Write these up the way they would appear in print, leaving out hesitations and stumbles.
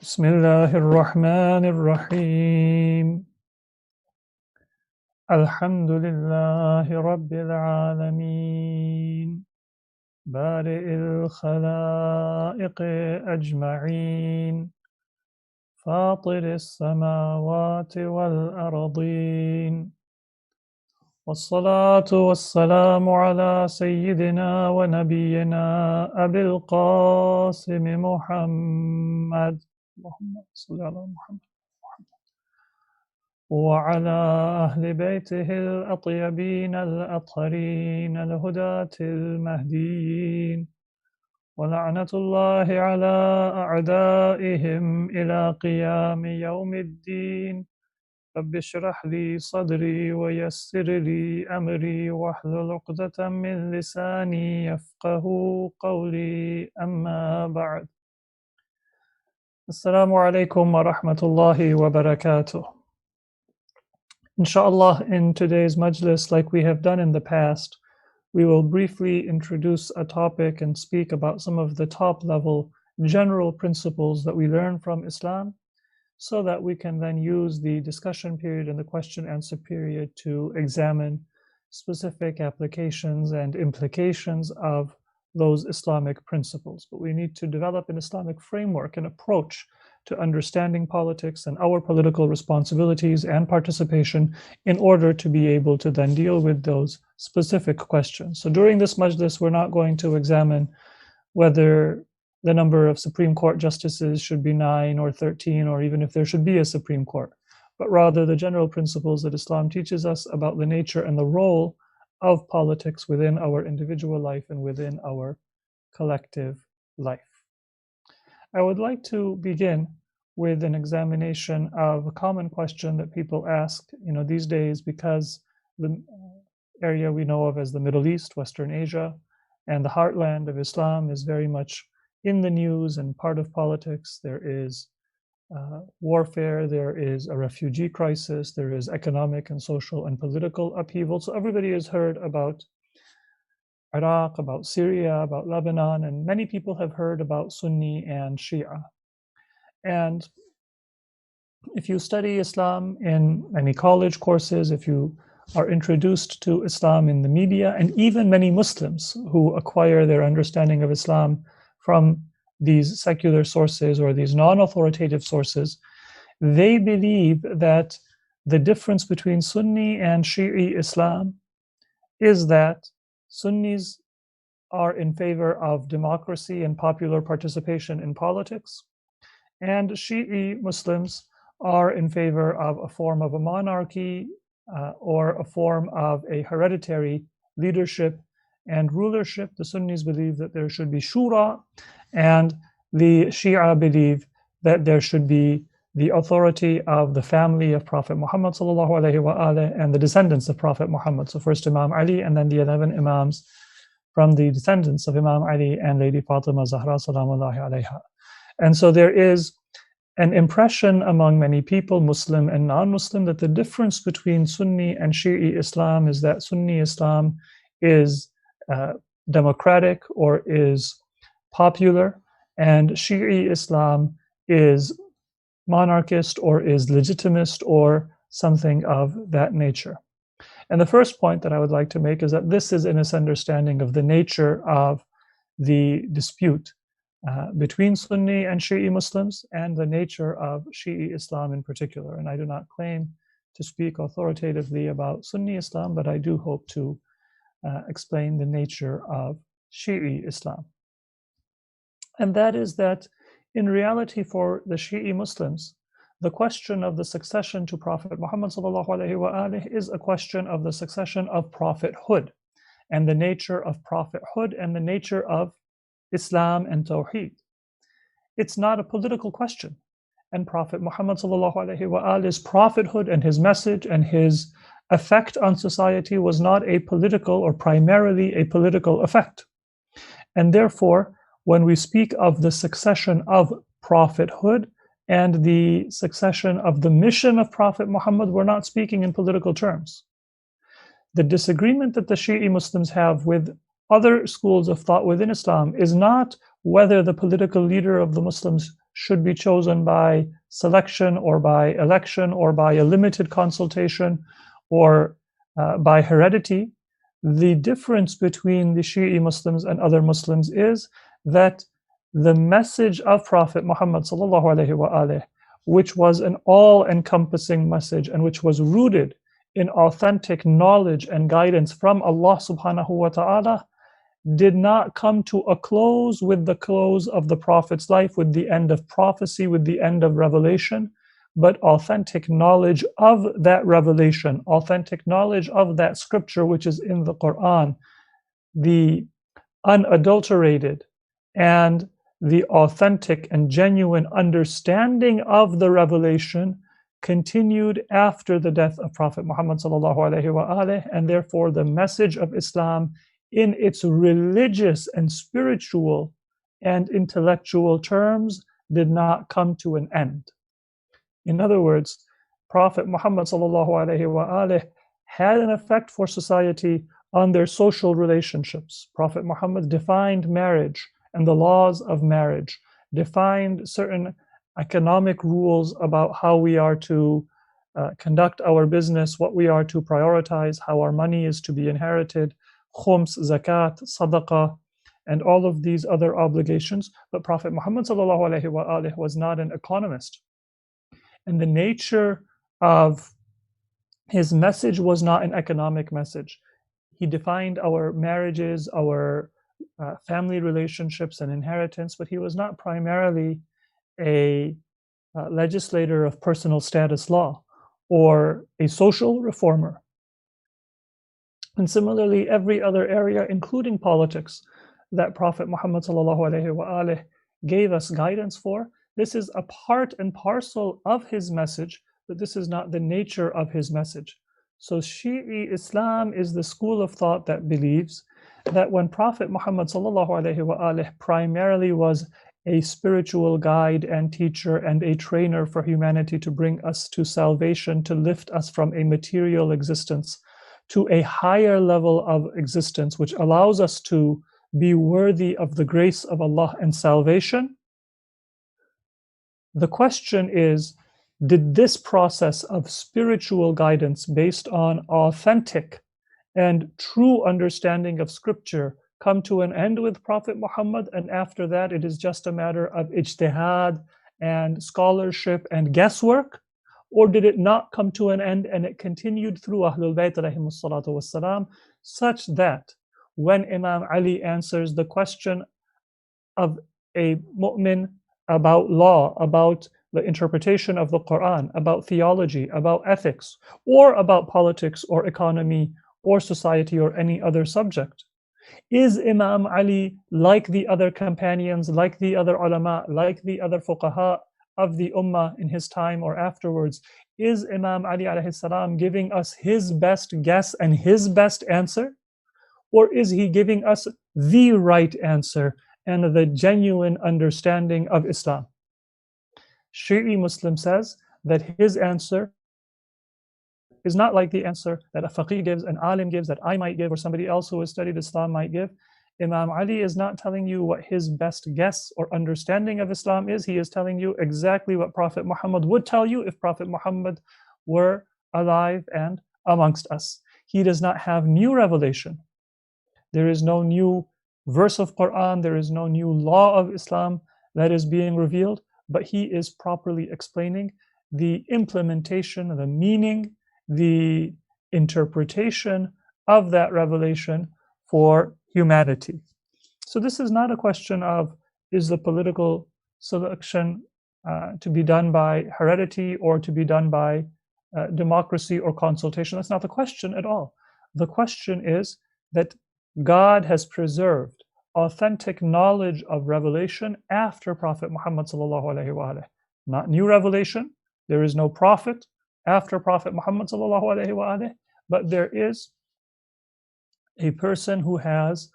بسم الله الرحمن الرحيم الحمد لله رب العالمين بارئ الخلائق أجمعين فاطر السماوات والأرضين والصلاة والسلام على سيدنا ونبينا أبي القاسم محمد اللهم صل على محمد وعلى أهل بيته الأطيبين الأطهرين الهداة المهديين ولعنة الله على أعدائهم إلى قيام يوم الدين رب اشرح لي صدري ويسر لي أمري واحلل عقدة من لساني يفقه قولي أما بعد السلام عليكم ورحمة الله وبركاته. Inshallah, in today's majlis, like we have done in the past, we will briefly introduce a topic and speak about some of the top-level general principles that we learn from Islam, so that we can then use the discussion period and the question-answer period to examine specific applications and implications of those Islamic principles. But we need to develop an Islamic framework and approach to understanding politics and our political responsibilities and participation in order to be able to then deal with those specific questions. So during this majlis, we're not going to examine whether the number of Supreme Court justices should be 9 or 13, or even if there should be a Supreme Court, but rather the general principles that Islam teaches us about the nature and the role of politics within our individual life and within our collective life. I would like to begin with an examination of a common question that people ask, these days, because the area we know of as the Middle East, Western Asia, and the heartland of Islam is very much in the news and part of politics. There is warfare, there is a refugee crisis, there is economic and social and political upheaval. So everybody has heard about Iraq, about Syria, about Lebanon, and many people have heard about Sunni and Shia. And if you study Islam in many college courses, if you are introduced to Islam in the media, and even many Muslims who acquire their understanding of Islam from these secular sources or these non-authoritative sources, they believe that the difference between Sunni and Shi'i Islam is that Sunnis are in favor of democracy and popular participation in politics, and Shi'i Muslims are in favor of a form of a monarchy or a form of a hereditary leadership and rulership. The Sunnis believe that there should be shura, and the Shia believe that there should be the authority of the family of Prophet Muhammad and the descendants of Prophet Muhammad. So first Imam Ali, and then the 11 Imams from the descendants of Imam Ali and Lady Fatima Zahra salamullahi alayha. And so there is an impression among many people, Muslim and non-Muslim, that the difference between Sunni and Shi'i Islam is that Sunni Islam is democratic or is popular, and Shi'i Islam is monarchist or is legitimist or something of that nature. And the first point that I would like to make is that this is a misunderstanding of the nature of the dispute between Sunni and Shi'i Muslims and the nature of Shi'i Islam in particular. And I do not claim to speak authoritatively about Sunni Islam, but I do hope to explain the nature of Shi'i Islam. And that is that in reality, for the Shi'i Muslims, the question of the succession to Prophet Muhammad is a question of the succession of prophethood and the nature of prophethood and the nature of Islam and Tawheed. It's not a political question. And Prophet Muhammad's prophethood and his message and his effect on society was not a political or primarily a political effect. And therefore, when we speak of the succession of prophethood and the succession of the mission of Prophet Muhammad, we're not speaking in political terms. The disagreement that the Shi'i Muslims have with other schools of thought within Islam is not whether the political leader of the Muslims should be chosen by selection or by election or by a limited consultation or by heredity. The difference between the Shi'i Muslims and other Muslims is that the message of Prophet Muhammad sallallahu alaihi wasallam, which was an all-encompassing message and which was rooted in authentic knowledge and guidance from Allah subhanahu wa ta'ala, did not come to a close with the close of the Prophet's life, with the end of prophecy, with the end of revelation, but authentic knowledge of that revelation, authentic knowledge of that scripture which is in the Quran, the unadulterated and the authentic and genuine understanding of the revelation continued after the death of Prophet Muhammad sallallahu alaihi wasallam, and therefore the message of Islam in its religious and spiritual and intellectual terms did not come to an end. In other words, Prophet Muhammad sallallahu alaihi wasallam had an effect for society on their social relationships. Prophet Muhammad defined marriage and the laws of marriage, defined certain economic rules about how we are to conduct our business, what we are to prioritize, how our money is to be inherited, khums, zakat, sadaqah, and all of these other obligations. But Prophet Muhammad sallallahu alaihi wasallam was not an economist. And the nature of his message was not an economic message. He defined our marriages, our family relationships and inheritance, but he was not primarily a legislator of personal status law or a social reformer. And similarly, every other area, including politics, that Prophet Muhammad ﷺ gave us guidance for, this is a part and parcel of his message, but this is not the nature of his message. So Shi'i Islam is the school of thought that believes that when Prophet Muhammad ﷺ primarily was a spiritual guide and teacher and a trainer for humanity to bring us to salvation, to lift us from a material existence to a higher level of existence, which allows us to be worthy of the grace of Allah and salvation. The question is, did this process of spiritual guidance based on authentic and true understanding of scripture come to an end with Prophet Muhammad, and after that it is just a matter of ijtihad and scholarship and guesswork? Or did it not come to an end and it continued through Ahlul Bayt alayhimus salatu wassalam, such that when Imam Ali answers the question of a mu'min about law, about the interpretation of the Quran, about theology, about ethics, or about politics or economy or society or any other subject, is Imam Ali like the other companions, like the other ulama, like the other fuqaha of the ummah in his time or afterwards? Is Imam Ali alayhi salam giving us his best guess and his best answer? Or is he giving us the right answer and the genuine understanding of Islam? Shi'i Muslim says that his answer is not like the answer that a faqih gives, an alim gives, that I might give, or somebody else who has studied Islam might give. Imam Ali is not telling you what his best guess or understanding of Islam is. He is telling you exactly what Prophet Muhammad would tell you if Prophet Muhammad were alive and amongst us. He does not have new revelation. There is no new verse of Quran, there is no new law of Islam that is being revealed, but he is properly explaining the implementation, the meaning, the interpretation of that revelation for humanity. So this is not a question of, is the political selection to be done by heredity or to be done by democracy or consultation. That's not the question at all. The question is that God has preserved authentic knowledge of revelation after Prophet Muhammad sallallahu alaihi wasallam. Not new revelation. There is no prophet after Prophet Muhammad sallallahu alaihi wasallam, but there is a person who has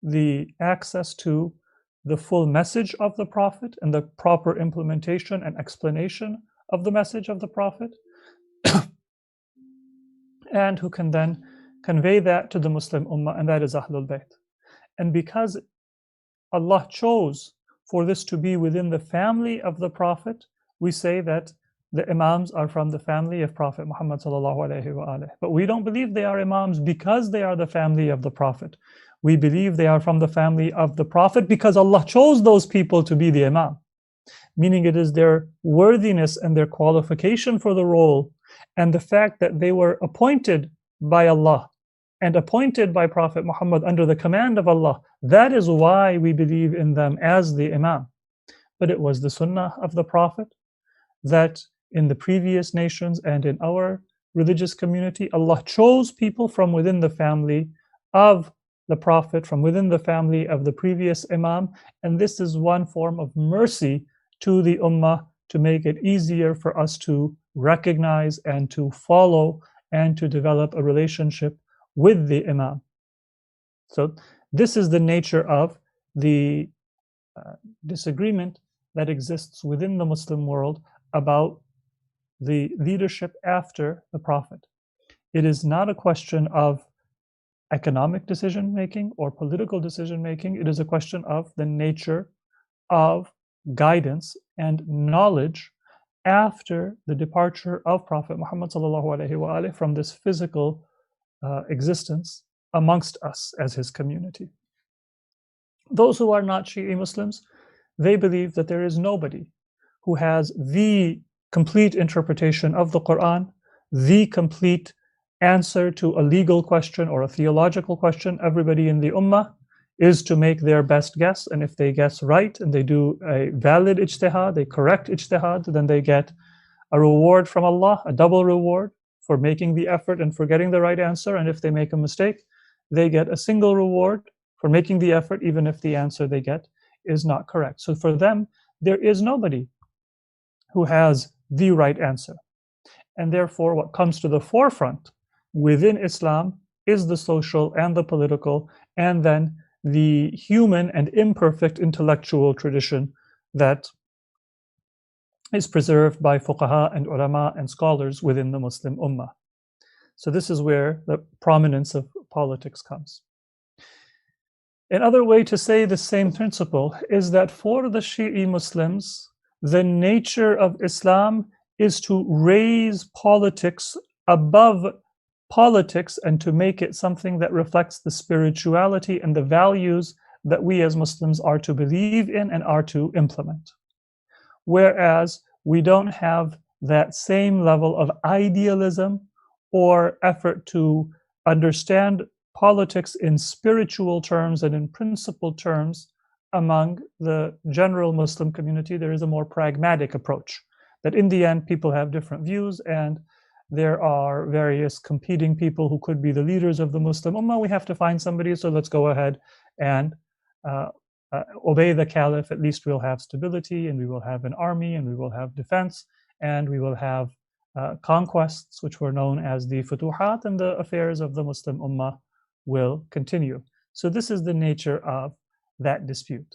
the access to the full message of the Prophet and the proper implementation and explanation of the message of the Prophet, and who can then convey that to the Muslim Ummah, and that is Ahlul Bayt. And because Allah chose for this to be within the family of the Prophet, we say that the Imams are from the family of Prophet Muhammad sallallahu alaihi wasallam. But we don't believe they are Imams because they are the family of the Prophet. We believe they are from the family of the Prophet because Allah chose those people to be the Imam, meaning it is their worthiness and their qualification for the role and the fact that they were appointed by Allah and appointed by Prophet Muhammad under the command of Allah. That is why we believe in them as the Imam. But it was the Sunnah of the Prophet that in the previous nations and in our religious community, Allah chose people from within the family of the Prophet, from within the family of the previous Imam. And this is one form of mercy to the Ummah to make it easier for us to recognize and to follow and to develop a relationship with the Imam. So this is the nature of the disagreement that exists within the Muslim world about the leadership after the Prophet. It is not a question of economic decision making or political decision making. It is a question of the nature of guidance and knowledge after the departure of Prophet Muhammad from this physical existence amongst us as his community. Those who are not Shi'i Muslims, they believe that there is nobody who has the complete interpretation of the Quran, the complete answer to a legal question or a theological question. Everybody in the Ummah is to make their best guess, and if they guess right and they do a valid ijtihad, a correct ijtihad, then they get a reward from Allah, a double reward for making the effort and for getting the right answer. And if they make a mistake, they get a single reward for making the effort, even if the answer they get is not correct. So for them, there is nobody who has the right answer. And therefore, what comes to the forefront within Islam is the social and the political, and then the human and imperfect intellectual tradition that is preserved by fuqaha and ulama and scholars within the Muslim ummah. So this is where the prominence of politics comes. Another way to say the same principle is that for the Shi'i Muslims, the nature of Islam is to raise politics above politics and to make it something that reflects the spirituality and the values that we as Muslims are to believe in and are to implement. Whereas we don't have that same level of idealism or effort to understand politics in spiritual terms and in principle terms among the general Muslim community. There is a more pragmatic approach that in the end people have different views and there are various competing people who could be the leaders of the Muslim Ummah. We have to find somebody, so let's go ahead and obey the Caliph. At least we'll have stability, and we will have an army, and we will have defense, and we will have conquests, which were known as the Futuhat, and the affairs of the Muslim Ummah will continue. So this is the nature of that dispute.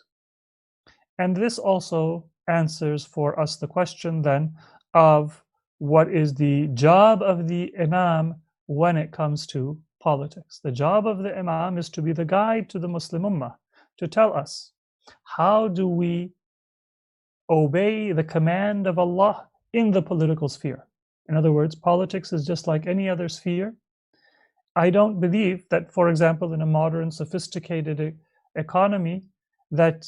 And this also answers for us the question then of what is the job of the Imam when it comes to politics. The job of the Imam is to be the guide to the Muslim Ummah, to tell us how do we obey the command of Allah in the political sphere. In other words, politics is just like any other sphere. I don't believe that, for example, in a modern, sophisticated economy, that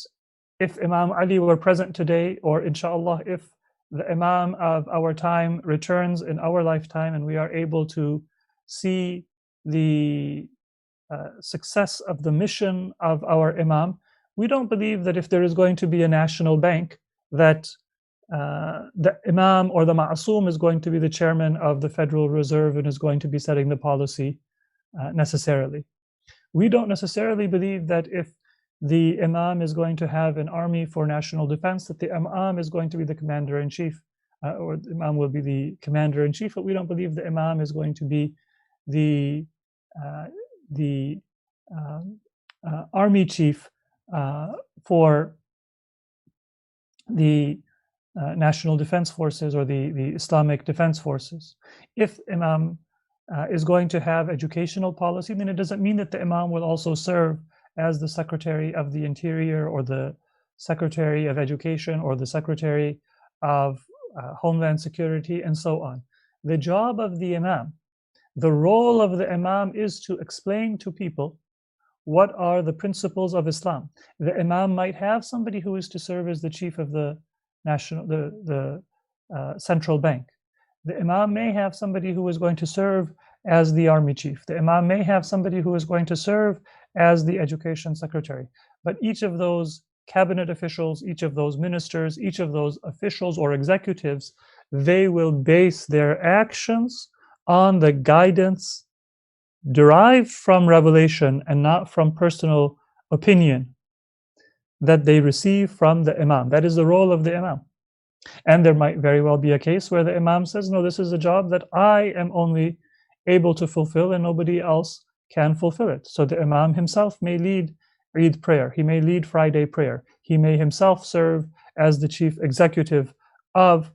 if Imam Ali were present today, or inshallah, if the Imam of our time returns in our lifetime and we are able to see the success of the mission of our Imam, we don't believe that if there is going to be a national bank, that the Imam or the Ma'asum is going to be the chairman of the Federal Reserve and is going to be setting the policy necessarily. We don't necessarily believe that if the Imam is going to have an army for national defense, that the Imam is going to be the commander-in-chief, or the Imam will be the commander-in-chief, but we don't believe the Imam is going to be the army chief for the national defense forces or the Islamic defense forces. If Imam is going to have educational policy, then it doesn't mean that the Imam will also serve as the Secretary of the Interior or the Secretary of Education or the Secretary of Homeland Security, and so on. The job of the Imam, the role of the Imam, is to explain to people what are the principles of Islam. The Imam might have somebody who is to serve as the chief of the central bank. The Imam may have somebody who is going to serve as the army chief. The Imam may have somebody who is going to serve as the education secretary. But each of those cabinet officials, each of those ministers, each of those officials or executives, they will base their actions on the guidance derived from revelation and not from personal opinion that they receive from the Imam. That is the role of the Imam. And there might very well be a case where the Imam says, no, this is a job that I am only able to fulfill and nobody else can fulfill it. So the Imam himself may lead Eid prayer. He may lead Friday prayer. He may himself serve as the chief executive of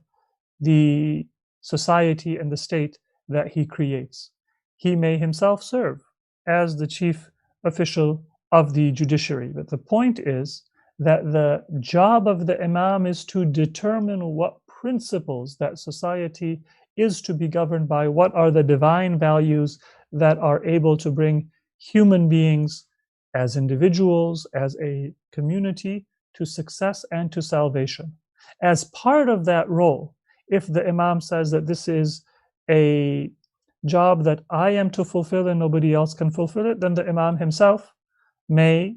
the society and the state that he creates. He may himself serve as the chief official of the judiciary. But the point is that the job of the Imam is to determine what principles that society is to be governed by, what are the divine values that are able to bring human beings as individuals, as a community, to success and to salvation. As part of that role, if the Imam says that this is a job that I am to fulfill and nobody else can fulfill it, then the Imam himself may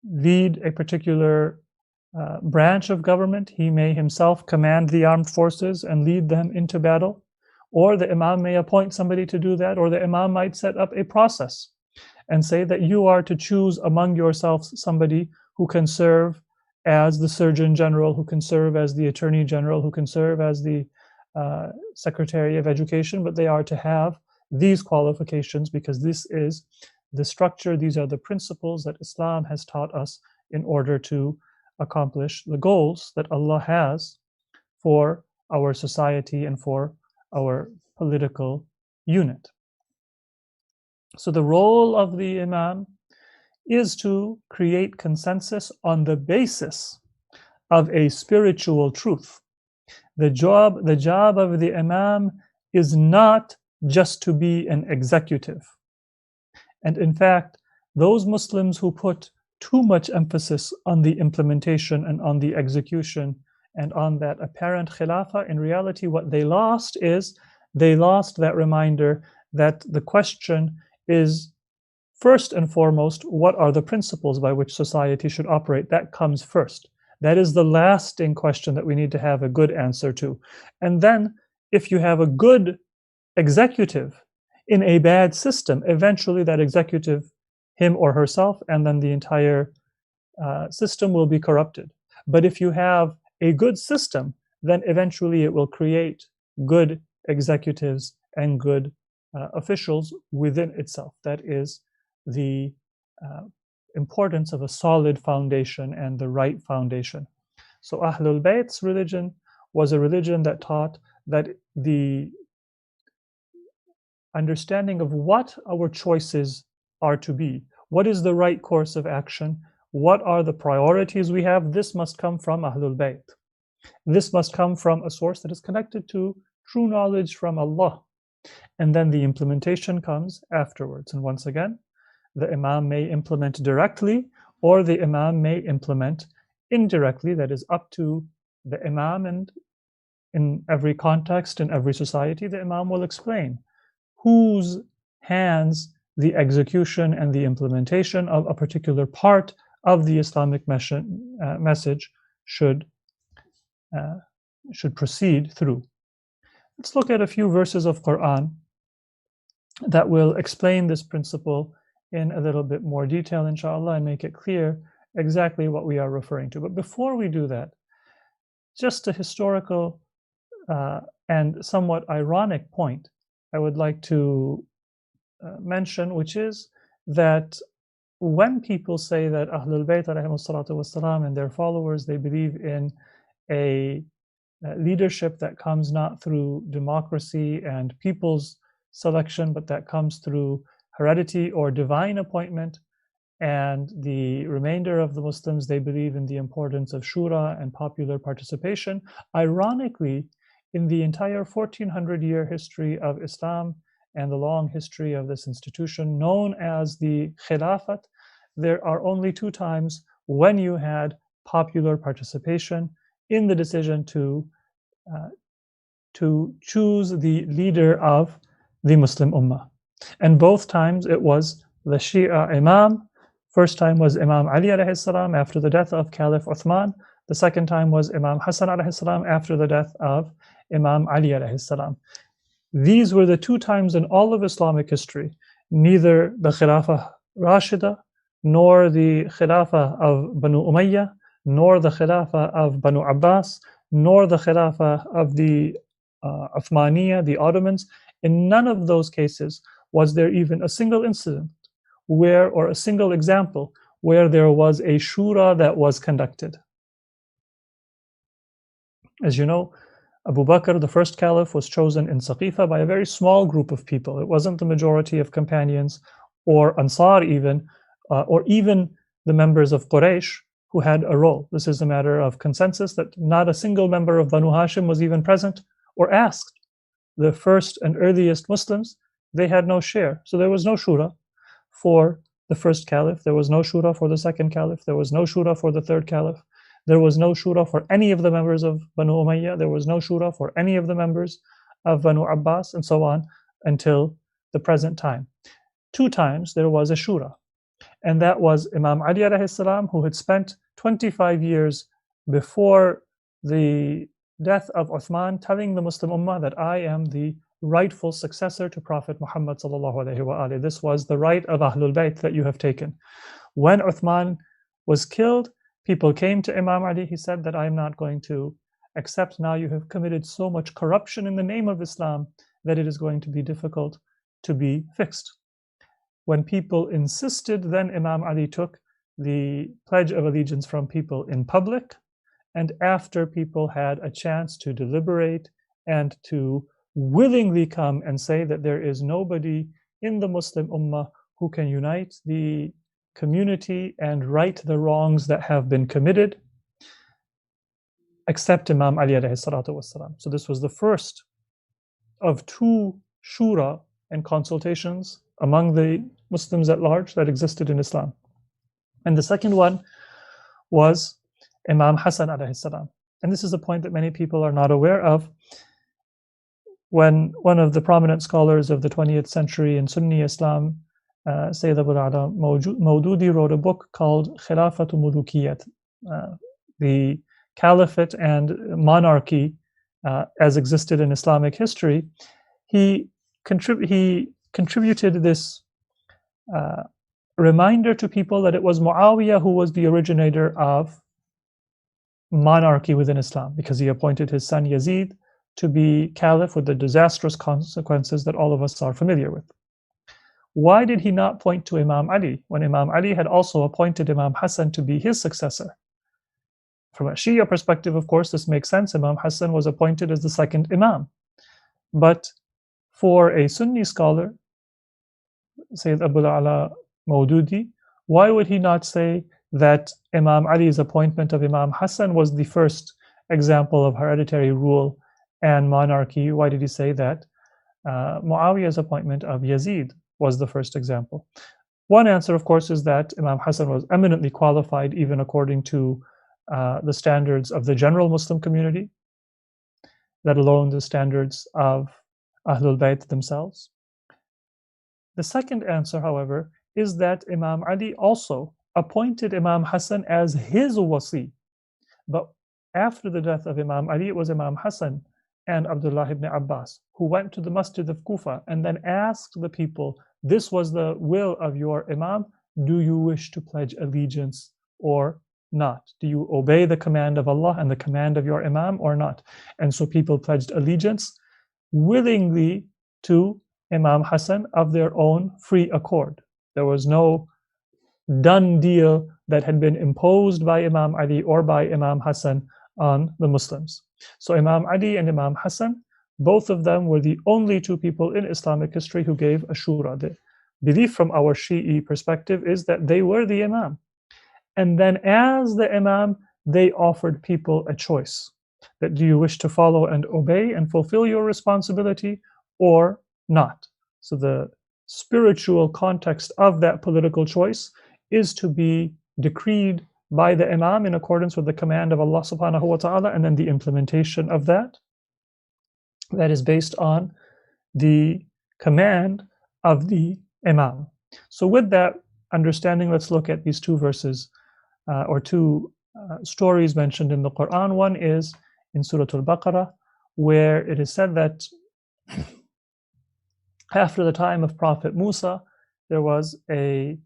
lead a particular branch of government. He may himself command the armed forces and lead them into battle, or the Imam may appoint somebody to do that, or the Imam might set up a process and say that you are to choose among yourselves somebody who can serve as the Surgeon General, who can serve as the Attorney General, who can serve as the Secretary of Education, but they are to have these qualifications because this is the structure, these are the principles that Islam has taught us in order to accomplish the goals that Allah has for our society and for our political unit. So the role of the Imam is to create consensus on the basis of a spiritual truth. The job of the Imam is not just to be an executive. And in fact, those Muslims who put too much emphasis on the implementation and on the execution and on that apparent khilafah, in reality what they lost is they lost that reminder that the question is first and foremost, what are the principles by which society should operate? That comes first. That is the lasting question that we need to have a good answer to. And then if you have a good executive in a bad system, eventually that executive, him or herself, and then the entire system will be corrupted. But if you have a good system, then eventually it will create good executives and good officials within itself. That is the importance of a solid foundation and the right foundation. So Ahlul Bayt's religion was a religion that taught that the understanding of what our choices are to be, what is the right course of action, what are the priorities we have, this must come from Ahlul Bayt. This must come from a source that is connected to true knowledge from Allah. And then the implementation comes afterwards. And once again, the Imam may implement directly or the Imam may implement indirectly. That is up to the Imam, and in every context, in every society, the Imam will explain whose hands the execution and the implementation of a particular part of the Islamic message should proceed through. Let's look at a few verses of Quran that will explain this principle in a little bit more detail, inshallah, and make it clear exactly what we are referring to. But before we do that, just a historical and somewhat ironic point I would like to mention, which is that when people say that Ahlul Bayt ﷺ and their followers, they believe in a leadership that comes not through democracy and people's selection, but that comes through heredity or divine appointment, And the remainder of the Muslims, they believe in the importance of shura and popular participation. Ironically, in the entire 1400-year history of Islam and the long history of this institution known as the Khilafat, there are only two times when you had popular participation in the decision to choose the leader of the Muslim Ummah. And both times it was the Shia Imam. First time was Imam Ali alayhi salam after the death of Caliph Uthman. The second time was Imam Hasan alayhi salam after the death of Imam Ali alayhi salam. These were the two times in all of Islamic history, neither the Khilafah Rashida, nor the Khilafah of Banu Umayyah, nor the Khilafah of Banu Abbas, nor the Khilafah of the Uthmaniyya, the Ottomans. In none of those cases was there even a single incident where, or a single example, where there was a shura that was conducted. As you know, Abu Bakr, the first caliph, was chosen in Saqifa by a very small group of people. It wasn't the majority of companions or Ansar even, or even the members of Quraysh who had a role. This is a matter of consensus that not a single member of Banu Hashim was even present or asked. The first and earliest Muslims, they had no share. So there was no shura for the first caliph. There was no shura for the second caliph. There was no shura for the third caliph. There was no shura for any of the members of Banu Umayyah. There was no shura for any of the members of Banu Abbas, and so on until the present time. Two times there was a shura, and that was Imam Ali alayhi salam, who had spent 25 years before the death of Uthman telling the Muslim Ummah that I am the rightful successor to Prophet Muhammad sallallahu alaihi wasallam. This was the right of Ahlul Bayt that you have taken. When Uthman was killed, people came to Imam Ali. He said that I am not going to accept. Now you have committed so much corruption in the name of Islam that it is going to be difficult to be fixed. When people insisted, then Imam Ali took the Pledge of Allegiance from people in public, and after people had a chance to deliberate and to willingly come and say that there is nobody in the Muslim Ummah who can unite the community and right the wrongs that have been committed, except Imam Ali alayhi salatu wasalam. So this was the first of two shura and consultations among the Muslims at large that existed in Islam. And the second one was Imam Hasan alayhi salam. And this is a point that many people are not aware of. When one of the prominent scholars of the 20th century in Sunni Islam, Sayyid Abu al-Ala Maududi, wrote a book called Khilafatu Mulukiyat, the caliphate and monarchy as existed in Islamic history. He contributed this reminder to people that it was Muawiyah who was the originator of monarchy within Islam, because he appointed his son Yazid to be caliph with the disastrous consequences that all of us are familiar with. Why did he not point to Imam Ali when Imam Ali had also appointed Imam Hasan to be his successor? From a Shia perspective, of course, this makes sense. Imam Hasan was appointed as the second Imam. But for a Sunni scholar, Sayyid Abu al-Ala Maududi, why would he not say that Imam Ali's appointment of Imam Hasan was the first example of hereditary rule and monarchy? Why did he say that Muawiyah's appointment of Yazid was the first example? One answer, of course, is that Imam Hasan was eminently qualified, even according to the standards of the general Muslim community, let alone the standards of Ahlul Bayt themselves. The second answer, however, is that Imam Ali also appointed Imam Hasan as his wasi. But after the death of Imam Ali, it was Imam Hasan and Abdullah ibn Abbas who went to the Masjid of Kufa and then asked the people, this was the will of your Imam, do you wish to pledge allegiance or not? Do you obey the command of Allah and the command of your Imam or not? And so people pledged allegiance willingly to Imam Hasan of their own free accord. There was no done deal that had been imposed by Imam Ali or by Imam Hasan on the Muslims. So Imam Ali and Imam Hasan, both of them were the only two people in Islamic history who gave a shura. belief from our Shi'i perspective is that they were the Imam. And then as the Imam, they offered people a choice. That do you wish to follow and obey and fulfill your responsibility or not? So the spiritual context of that political choice is to be decreed by the Imam in accordance with the command of Allah subhanahu wa ta'ala, and then the implementation of that is based on the command of the Imam. So with that understanding, let's look at these two verses or two stories mentioned in the Quran. One is in Surah Al-Baqarah, where it is said that after the time of Prophet Musa, there was a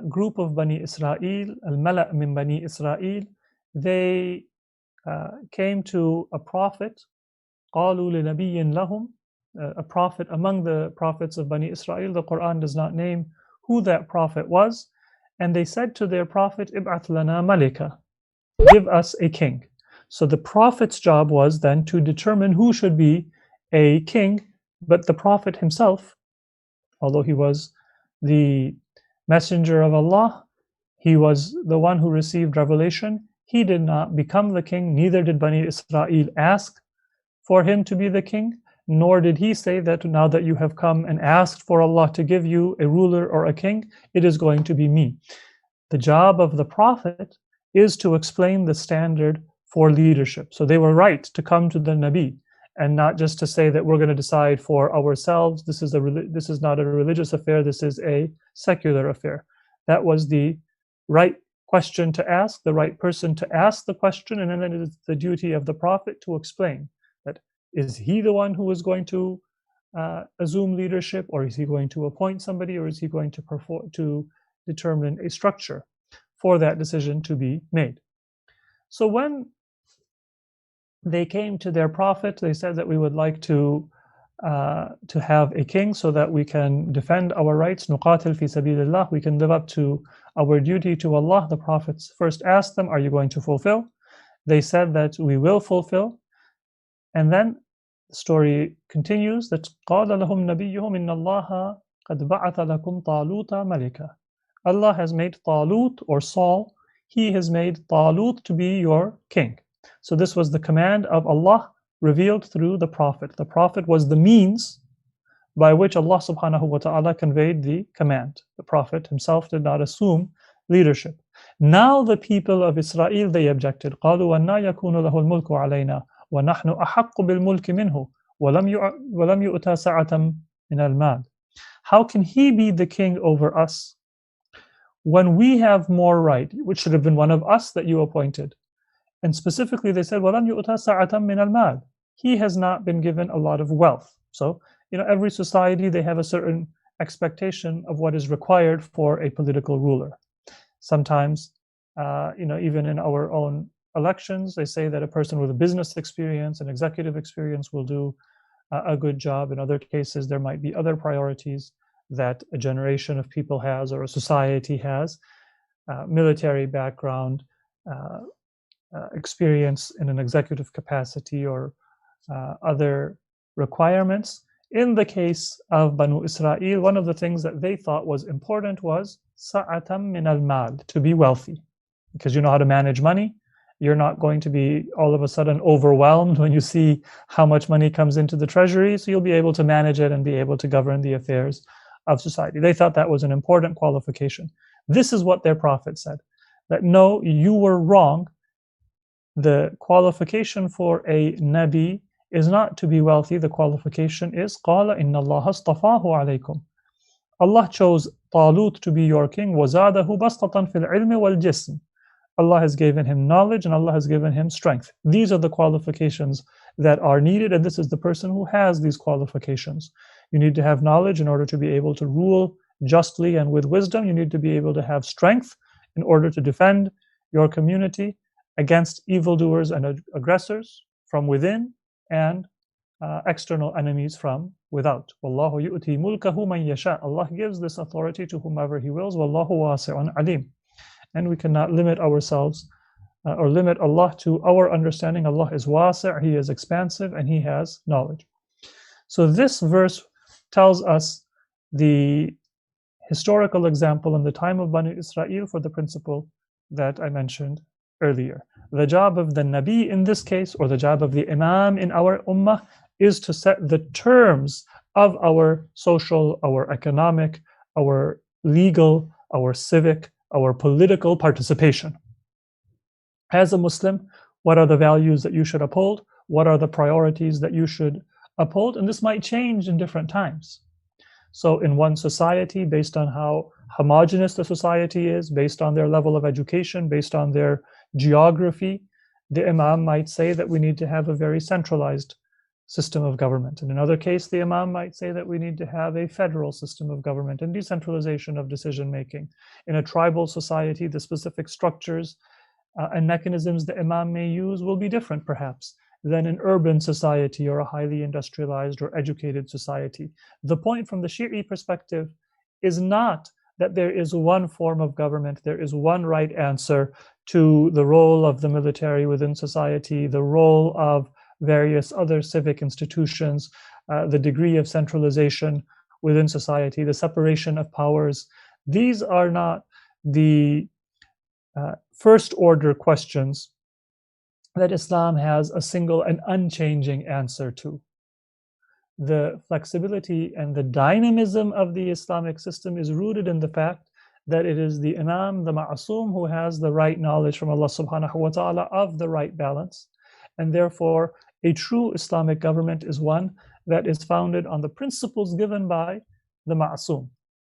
group of Bani Israel, al-Mala' min Bani Israel. They came to a prophet, قَالُوا لِنَبِيٍّ لَهُمْ, a prophet among the prophets of Bani Israel. The Quran does not name who that prophet was. And they said to their prophet, إِبْعَثْ لَنَا مَلِكًا, give us a king. So the prophet's job was then to determine who should be a king, but the prophet himself, although he was the messenger of Allah, he was the one who received revelation. He did not become the king, neither did Bani Israel ask for him to be the king, nor did he say that now that you have come and asked for Allah to give you a ruler or a king, it is going to be me. The job of the prophet is to explain the standard for leadership. So they were right to come to the Nabi and not just to say that we're going to decide for ourselves. This is not a religious affair, this is a secular affair. That was the right question to ask, the right person to ask the question, and then it is the duty of the prophet to explain that is he the one who is going to assume leadership, or is he going to appoint somebody, or is he going to determine a structure for that decision to be made. So when they came to their prophet, they said that we would like to have a king so that we can defend our rights, nuqatil fi sabilillah, we can live up to our duty to Allah. The prophets first asked them, are you going to fulfill? They said that we will fulfill. And then the story continues that قَالَ لَهُمْ نَبِيُّهُمْ إِنَّ اللَّهَ قَدْ بَعَثَ لَكُمْ طَالُوتَ مَلِكًا. Allah has made Talut, or Saul, he has made Talut to be your king. So this was the command of Allah revealed through the Prophet. The Prophet was the means by which Allah subhanahu wa ta'ala conveyed the command. The Prophet himself did not assume leadership. Now the people of Israel, they objected. قَالُوا وَأَنَّا يَكُونُ لَهُ الْمُلْكُ عَلَيْنَا وَنَحْنُ أَحَقُّ بِالْمُلْكِ مِنْهُ وَلَمْ يُؤْتَ سَعَةً مِنَ الْمَالِ. How can he be the king over us when we have more right, which should have been one of us that you appointed? And specifically they said, وَلَمْ يُؤْتَ سَعَةً مِنَ الْمَالِ. He has not been given a lot of wealth. So, every society, they have a certain expectation of what is required for a political ruler. Sometimes, even in our own elections, they say that a person with a business experience and executive experience will do a good job. In other cases, there might be other priorities that a generation of people has or a society has. Military background, experience in an executive capacity, or other requirements. In the case of Banu Israel, one of the things that they thought was important was sa'atam min al-mal, to be wealthy. Because you know how to manage money, you're not going to be all of a sudden overwhelmed when you see how much money comes into the treasury, so you'll be able to manage it and be able to govern the affairs of society. They thought that was an important qualification. This is what their prophet said, that no, you were wrong. The qualification for a Nabi is not to be wealthy. The qualification is قَالَ إِنَّ اللَّهَ اصْطَفَاهُ عَلَيْكُمْ. Allah chose Talut to be your king. وَزَادَهُ بَسْطَةً فِي الْعِلْمِ وَالْجِسْمِ. Allah has given him knowledge and Allah has given him strength. These are the qualifications that are needed, and this is the person who has these qualifications. You need to have knowledge in order to be able to rule justly and with wisdom. You need to be able to have strength in order to defend your community against evildoers and aggressors from within, and external enemies from without. Wallahu yu'ti mulkahu man yasha. Allah gives this authority to whomever He wills. Wallahu wasi'un alim. And we cannot limit ourselves or limit Allah to our understanding. Allah is wasi', He is expansive, and He has knowledge. So this verse tells us the historical example in the time of Banu Israel for the principle that I mentioned earlier. The job of the Nabi in this case, or the job of the Imam in our Ummah, is to set the terms of our social, our economic, our legal, our civic, our political participation. As a Muslim, what are the values that you should uphold? What are the priorities that you should uphold? And this might change in different times. So in one society, based on how homogenous the society is, based on their level of education, based on their geography, the Imam might say that we need to have a very centralized system of government. In another case, the Imam might say that we need to have a federal system of government and decentralization of decision making. In a tribal society, the specific structures and mechanisms the Imam may use will be different, perhaps, than an urban society or a highly industrialized or educated society. The point from the Shi'i perspective is not that there is one form of government, there is one right answer to the role of the military within society, the role of various other civic institutions, the degree of centralization within society, the separation of powers. These are not the first order questions that Islam has a single and unchanging answer to. The flexibility and the dynamism of the Islamic system is rooted in the fact that it is the Imam, the Ma'asum, who has the right knowledge from Allah subhanahu wa ta'ala of the right balance. And therefore, a true Islamic government is one that is founded on the principles given by the Ma'asum,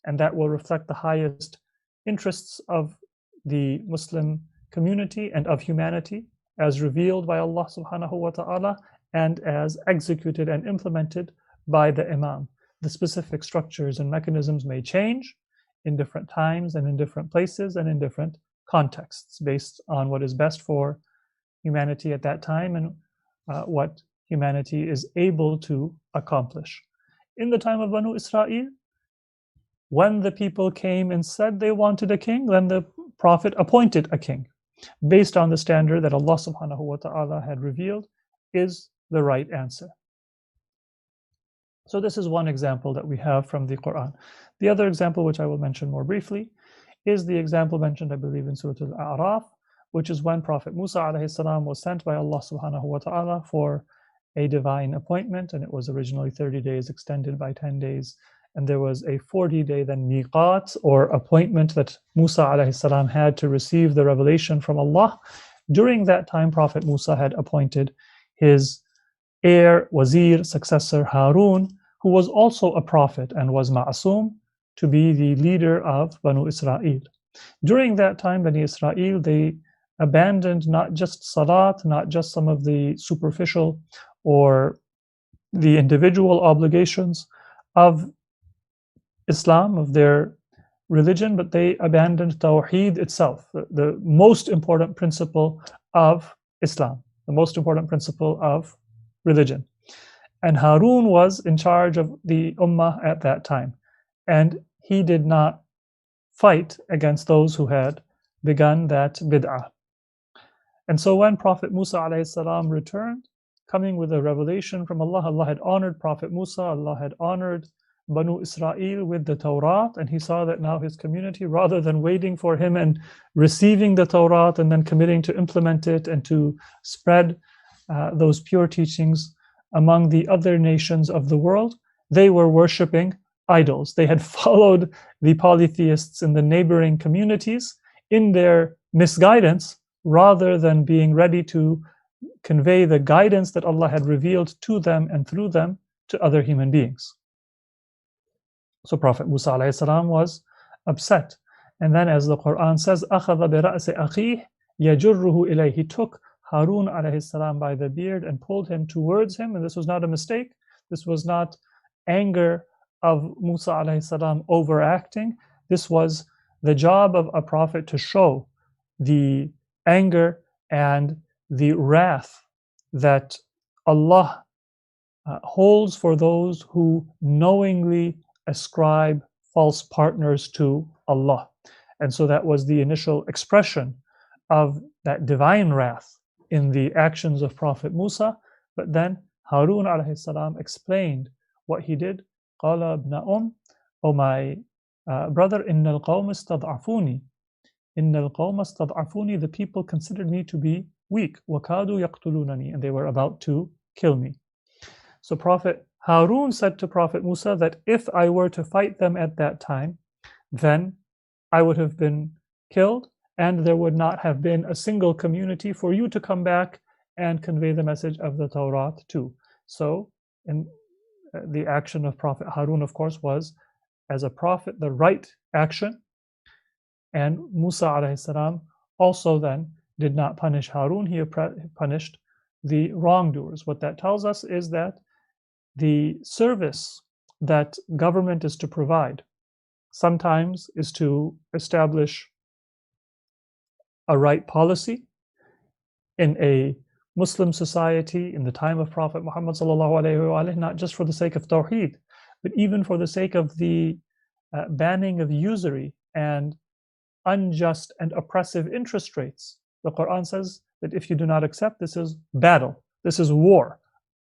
and that will reflect the highest interests of the Muslim community and of humanity, as revealed by Allah subhanahu wa ta'ala and as executed and implemented by the Imam. The specific structures and mechanisms may change in different times and in different places and in different contexts based on what is best for humanity at that time and what humanity is able to accomplish. In the time of Banu Israel, when the people came and said they wanted a king, then the Prophet appointed a king based on the standard that Allah subhanahu wa ta'ala had revealed is the right answer. So this is one example that we have from the Quran. The other example, which I will mention more briefly, is the example mentioned, I believe, in Surah Al-A'raf, which is when Prophet Musa alayhi salam was sent by Allah subhanahu wa ta'ala for a divine appointment, and it was originally 30 days extended by 10 days. And there was a 40-day then miqat, or appointment, that Musa alayhi salam had to receive the revelation from Allah. During that time, Prophet Musa had appointed his heir, wazir, successor Harun, who was also a prophet and was ma'asum, to be the leader of Banu Israel. During that time, Banu Israel, they abandoned not just salat, not just some of the superficial or the individual obligations of Islam, of their religion, but they abandoned Tawheed itself, the most important principle of Islam, the most important principle of religion. And Harun was in charge of the Ummah at that time, and he did not fight against those who had begun that bid'ah. And so when Prophet Musa alayhi salam returned, coming with a revelation from Allah, Allah had honored Prophet Musa, Allah had honored Banu Israel with the Torah, and he saw that now his community, rather than waiting for him and receiving the Torah and then committing to implement it and to spread those pure teachings among the other nations of the world, they were worshipping idols. They had followed the polytheists in the neighboring communities in their misguidance, rather than being ready to convey the guidance that Allah had revealed to them and through them to other human beings. So Prophet Musa alayhi salam was upset. And then, as the Quran says, أَخَذَ بِرَأْسِ أَخِيهِ يَجُرُّهُ إِلَيْهِ, he took Harun alayhi salam by the beard and pulled him towards him. And this was not a mistake. This was not anger of Musa alayhi salam overacting. This was the job of a prophet to show the anger and the wrath that Allah holds for those who knowingly ascribe false partners to Allah. And so that was the initial expression of that divine wrath in the actions of Prophet Musa. But then Harun alayhi salam explained what he did. Qala ibna O my brother, إِنَّ الْقَوْمَ اسْتَضْعَفُونِي. إِنَّ الْقَوْمَ اسْتَضْعَفُونِي. The people considered me to be weak. وَكَادُوا يَقْتُلُونَنِي. And they were about to kill me. So Prophet Harun said to Prophet Musa that if I were to fight them at that time, then I would have been killed, and there would not have been a single community for you to come back and convey the message of the Torah to. So, in the action of Prophet Harun, of course, was, as a prophet, the right action. And Musa alayhi salam also then did not punish Harun, he punished the wrongdoers. What that tells us is that the service that government is to provide sometimes is to establish a right policy in a Muslim society in the time of Prophet Muhammad sallallahu alaihi wasallam, not just for the sake of Tawheed, but even for the sake of the banning of usury and unjust and oppressive interest rates. The Quran says that if you do not accept, this is battle, this is war.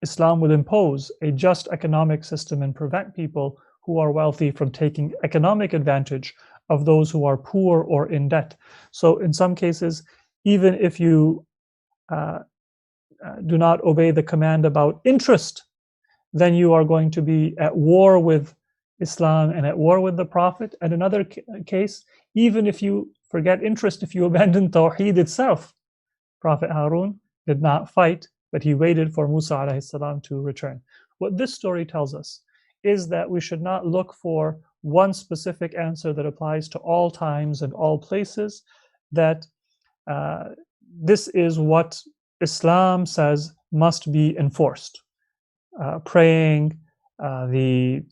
Islam will impose a just economic system and prevent people who are wealthy from taking economic advantage of those who are poor or in debt. So in some cases, even if you do not obey the command about interest, then you are going to be at war with Islam and at war with the Prophet. And another case, even if you forget interest, if you abandon Tawheed itself, Prophet Harun did not fight, but he waited for Musa alayhi salam to return. What this story tells us is that we should not look for one specific answer that applies to all times and all places, that this is what Islam says must be enforced. Praying, the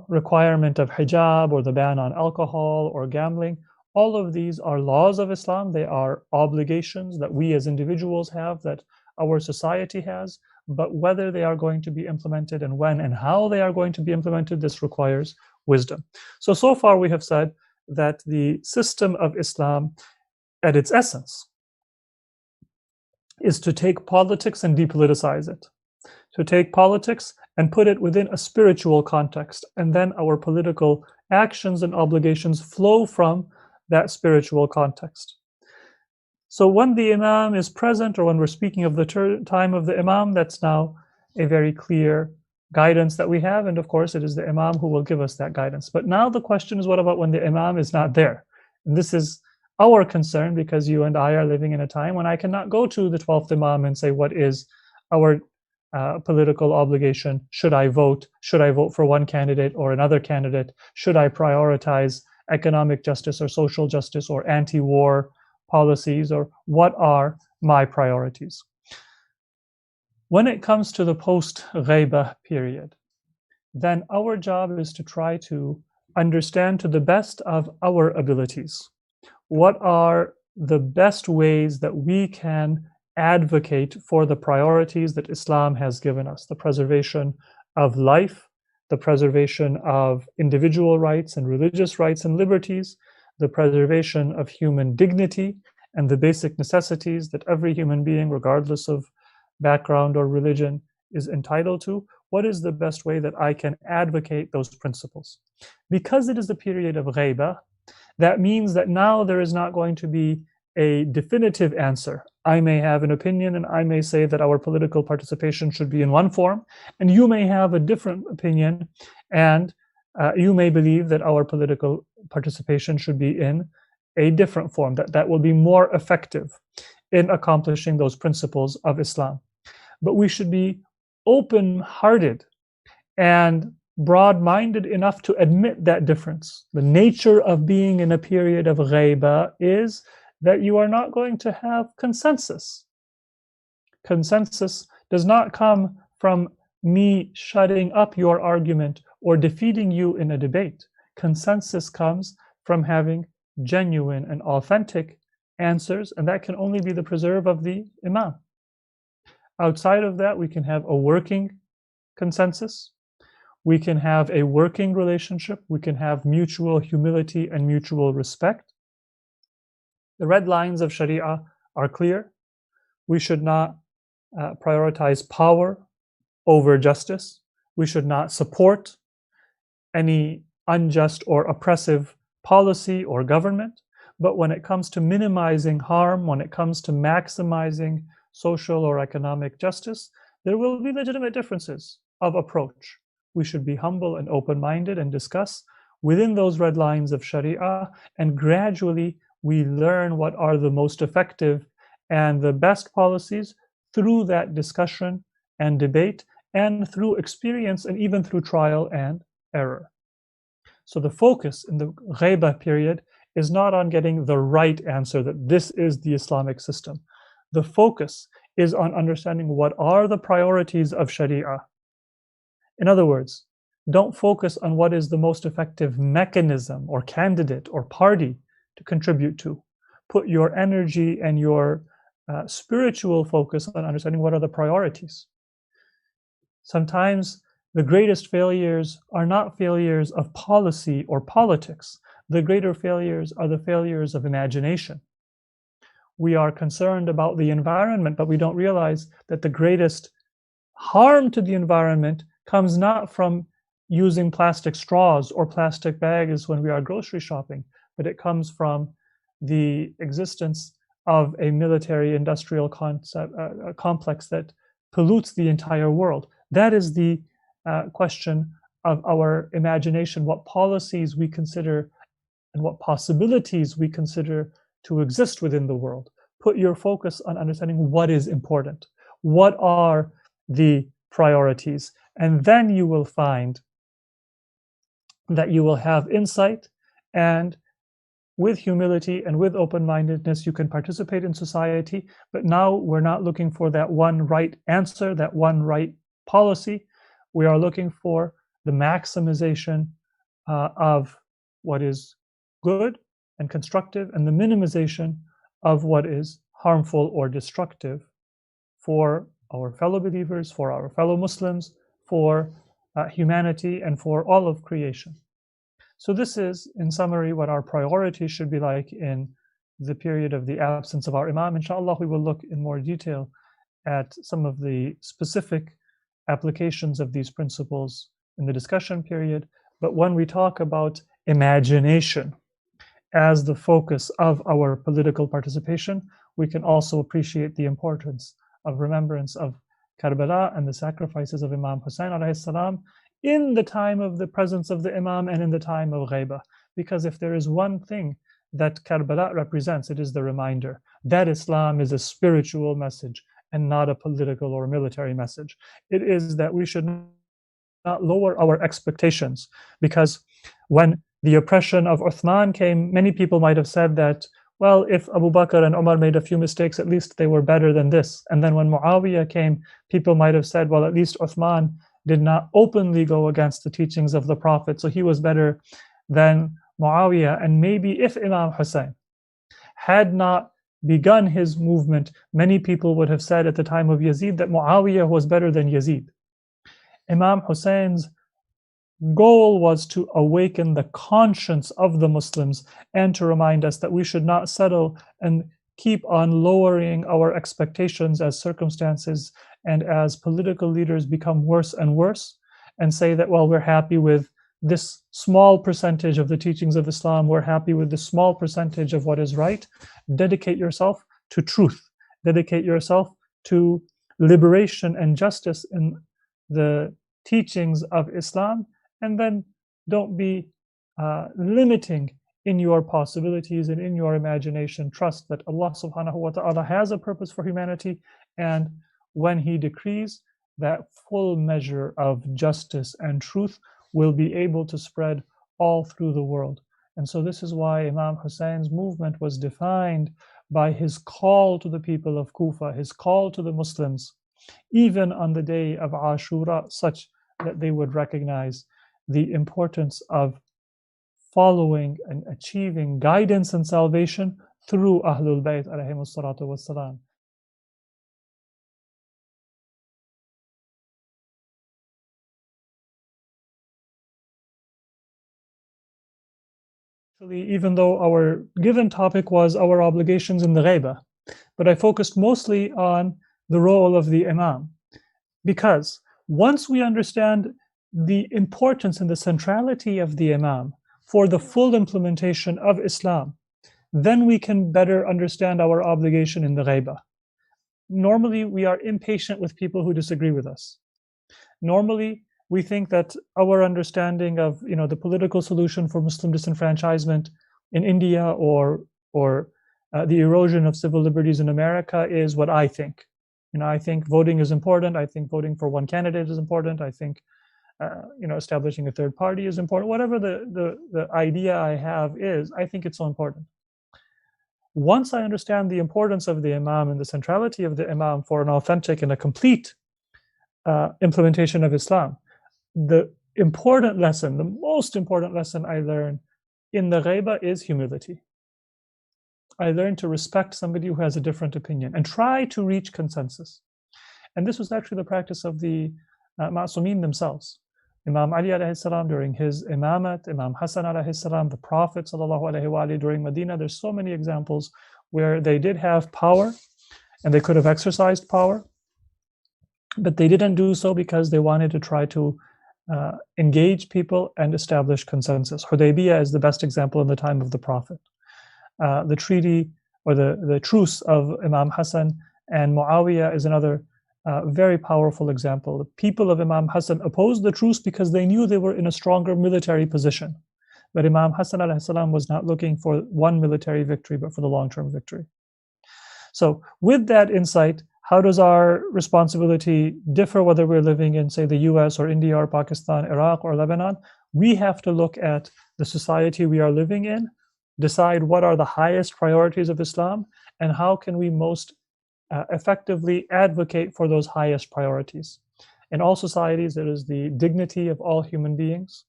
requirement of hijab, or the ban on alcohol or gambling, all of these are laws of Islam. They are obligations that we as individuals have, that our society has, but whether they are going to be implemented and when and how they are going to be implemented, this requires wisdom. So far we have said that the system of Islam at its essence is to take politics and depoliticize it, to take politics and put it within a spiritual context, and then our political actions and obligations flow from that spiritual context. So when the Imam is present, or when we're speaking of the time of the Imam, that's now a very clear guidance that we have, and of course it is the Imam who will give us that guidance. But now the question is, what about when the Imam is not there? And this is our concern, because you and I are living in a time when I cannot go to the 12th Imam and say, what is our political obligation? Should I vote? Should I vote for one candidate or another candidate? Should I prioritize economic justice or social justice or anti-war policies, or what are my priorities? When it comes to the post-ghaibah period, then our job is to try to understand to the best of our abilities what are the best ways that we can advocate for the priorities that Islam has given us: the preservation of life, the preservation of individual rights and religious rights and liberties, the preservation of human dignity and the basic necessities that every human being, regardless of background or religion, is entitled to. What is the best way that I can advocate those principles? Because it is the period of ghaibah, that means that now there is not going to be a definitive answer. I may have an opinion, and I may say that our political participation should be in one form, and you may have a different opinion, and you may believe that our political participation should be in a different form, that will be more effective in accomplishing those principles of Islam. But we should be open-hearted and broad-minded enough to admit that difference. The nature of being in a period of ghaibah is that you are not going to have consensus. Consensus does not come from me shutting up your argument or defeating you in a debate. Consensus comes from having genuine and authentic answers, and that can only be the preserve of the Imam. Outside of that, we can have a working consensus. We can have a working relationship. We can have mutual humility and mutual respect. The red lines of Sharia are clear. We should not prioritize power over justice. We should not support any unjust or oppressive policy or government. But when it comes to minimizing harm, when it comes to maximizing social or economic justice, there will be legitimate differences of approach. We should be humble and open-minded and discuss within those red lines of Sharia, and gradually we learn what are the most effective and the best policies through that discussion and debate, and through experience, and even through trial and error. So the focus in the ghaibah period is not on getting the right answer that this is the Islamic system. The focus is on understanding what are the priorities of Sharia. In other words, don't focus on what is the most effective mechanism or candidate or party to contribute to. Put your energy and your spiritual focus on understanding what are the priorities. Sometimes the greatest failures are not failures of policy or politics. The greater failures are the failures of imagination. We are concerned about the environment, but we don't realize that the greatest harm to the environment comes not from using plastic straws or plastic bags when we are grocery shopping, but it comes from the existence of a military industrial complex that pollutes the entire world. That is the question of our imagination, what policies we consider and what possibilities we consider to exist within the world. Put your focus on understanding what is important, what are the priorities, and then you will find that you will have insight, and with humility and with open-mindedness, you can participate in society. But now we're not looking for that one right answer, that one right policy. We are looking for the maximization of what is good and constructive, and the minimization of what is harmful or destructive for our fellow believers, for our fellow Muslims, for humanity, and for all of creation. So this is, in summary, what our priorities should be like in the period of the absence of our Imam. Inshallah, we will look in more detail at some of the specific applications of these principles in the discussion period. But when we talk about imagination as the focus of our political participation, we can also appreciate the importance of remembrance of Karbala and the sacrifices of Imam Hasan alayhi salam in the time of the presence of the Imam and in the time of ghaibah. Because if there is one thing that Karbala represents, it is the reminder that Islam is a spiritual message and not a political or military message. It is that we should not lower our expectations, because when the oppression of Uthman came, many people might have said that, well, if Abu Bakr and Umar made a few mistakes, at least they were better than this. And then when Muawiyah came, people might have said, well, at least Uthman did not openly go against the teachings of the Prophet, so he was better than Muawiyah. And maybe if Imam Hussein had not begun his movement, many people would have said at the time of Yazid that Muawiyah was better than Yazid. Imam Hussein's goal was to awaken the conscience of the Muslims and to remind us that we should not settle and keep on lowering our expectations as circumstances and as political leaders become worse and worse, and say that, well, we're happy with this small percentage of the teachings of Islam, we're happy with this small percentage of what is right. Dedicate yourself to truth. Dedicate yourself to liberation and justice in the teachings of Islam, and then don't be limiting in your possibilities and in your imagination. Trust that Allah subhanahu wa ta'ala has a purpose for humanity, and when He decrees, that full measure of justice and truth will be able to spread all through the world. And so this is why Imam Hussein's movement was defined by his call to the people of Kufa, his call to the Muslims, even on the day of Ashura, such that they would recognize the importance of following and achieving guidance and salvation through Ahlul Bayt alayhimus salatu wassalam. Even though our given topic was our obligations in the ghaibah, but I focused mostly on the role of the Imam, because once we understand the importance and the centrality of the Imam for the full implementation of Islam, then we can better understand our obligation in the ghaibah. Normally, we are impatient with people who disagree with us. Normally, we think that our understanding of the political solution for Muslim disenfranchisement in India or the erosion of civil liberties in America is what I think. I think voting is important. I think voting for one candidate is important. I think establishing a third party is important. Whatever the idea I have is, I think it's so important. Once I understand the importance of the Imam and the centrality of the Imam for an authentic and a complete implementation of Islam, the important lesson, the most important lesson I learn in the ghaibah is humility. I learned to respect somebody who has a different opinion and try to reach consensus. And this was actually the practice of the Ma'sumin themselves. Imam Ali alayhi salam during his imamat, Imam Hasan alayhi salam, the Prophet sallallahu alayhi wa during Medina. There's so many examples where they did have power and they could have exercised power, but they didn't do so because they wanted to try to engage people and establish consensus. Hudaybiyah is the best example in the time of the Prophet. The treaty or the truce of Imam Hasan and Muawiyah is another very powerful example. The people of Imam Hasan opposed the truce because they knew they were in a stronger military position. But Imam Hasan alayhi salam was not looking for one military victory, but for the long-term victory. So with that insight, how does our responsibility differ whether we're living in, say, the US or India or Pakistan, Iraq or Lebanon? We have to look at the society we are living in, decide what are the highest priorities of Islam, and how can we most effectively advocate for those highest priorities. In all societies, it is the dignity of all human beings.